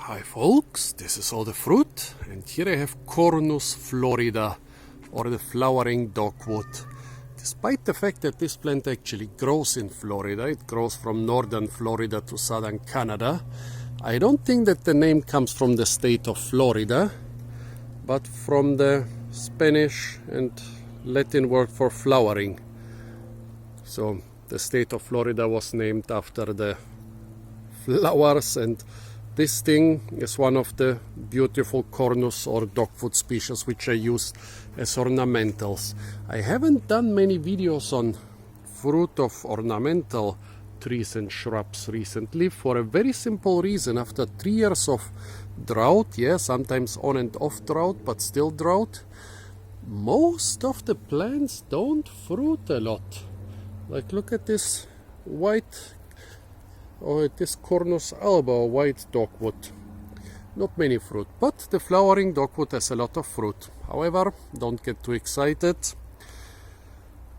Hi folks, this is all the fruit, and here I have Cornus florida, or the flowering dogwood. Despite the fact that this plant actually grows in Florida, it grows from northern Florida to southern Canada, I don't think that the name comes from the state of Florida, but from the Spanish and Latin word for flowering. So the state of Florida was named after the flowers, and this thing is one of the beautiful Cornus or dogwood species which I use as ornamentals. I haven't done many videos on fruit of ornamental trees and shrubs recently for a very simple reason. After 3 years of drought, sometimes on and off drought, but still drought, most of the plants don't fruit a lot. Like, look at this white, this Cornus alba, white dogwood. Not many fruit, but the flowering dogwood has a lot of fruit. However, don't get too excited.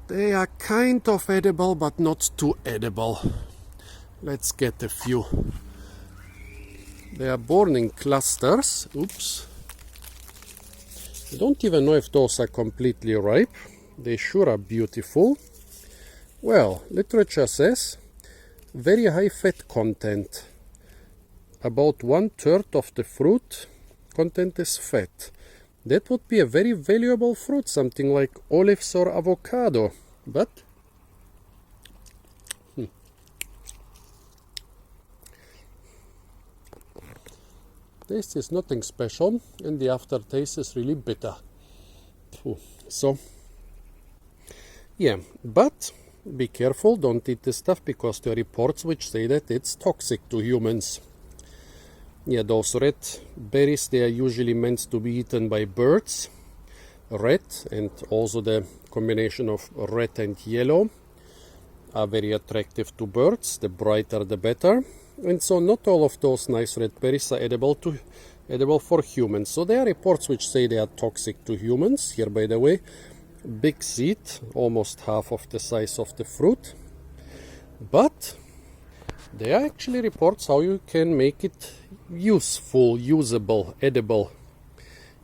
They are kind of edible, but not too edible. Let's get a few. They are born in clusters. Oops. I don't even know if those are completely ripe. They sure are beautiful. Well, literature says very high fat content. About 1/3 of the fruit content is fat. That would be a very valuable fruit, something like olives or avocado. But taste is nothing special, and the aftertaste is really bitter. So but be careful, don't eat this stuff, because there are reports which say that it's toxic to humans. Those red berries, they are usually meant to be eaten by birds. Red, and also the combination of red and yellow, are very attractive to birds. The brighter the better. And so not all of those nice red berries are edible for humans. So there are reports which say they are toxic to humans. Here, by the way, big seed, almost half of the size of the fruit. But there are actually reports how you can make it useful, usable, edible.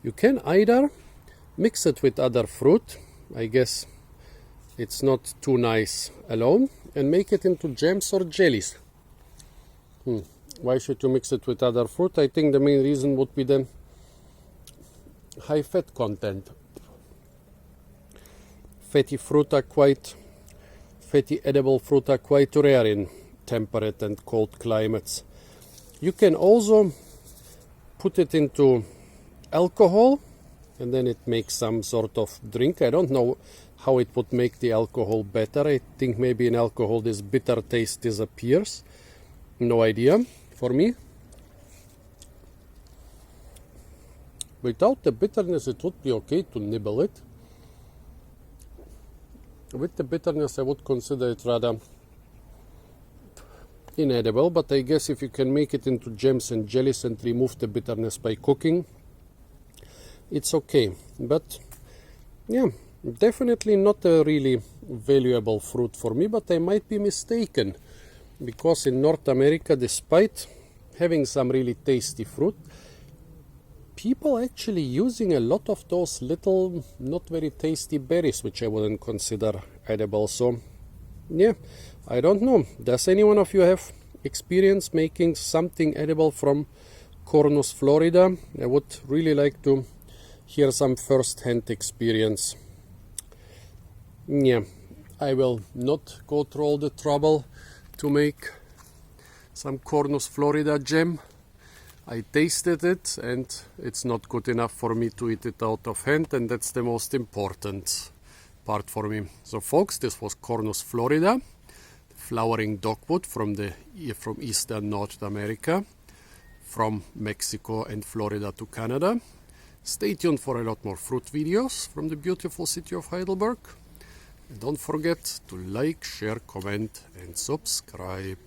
You can either mix it with other fruit. I guess it's not too nice alone, and make it into jams or jellies. Why should you mix it with other fruit? I think the main reason would be the high fat content. Fatty edible fruit are quite rare in temperate and cold climates. You can also put it into alcohol, and then it makes some sort of drink. I don't know how it would make the alcohol better. I think maybe in alcohol this bitter taste disappears. No idea. For me, without the bitterness, it would be okay to nibble it. With the bitterness, I would consider it rather inedible, but I guess if you can make it into jams and jellies and remove the bitterness by cooking, it's okay. But definitely not a really valuable fruit for me, but I might be mistaken, because in North America, despite having some really tasty fruit, people actually using a lot of those little not very tasty berries, which I wouldn't consider edible. So I don't know. Does any one of you have experience making something edible from Cornus florida? I would really like to hear some first-hand experience. I will not go through all the trouble to make some Cornus florida jam. I tasted it, and it's not good enough for me to eat it out of hand, and that's the most important part for me. So folks, this was Cornus florida, flowering dogwood from eastern North America, from Mexico and Florida to Canada. Stay tuned for a lot more fruit videos from the beautiful city of Heidelberg. And don't forget to like, share, comment and subscribe.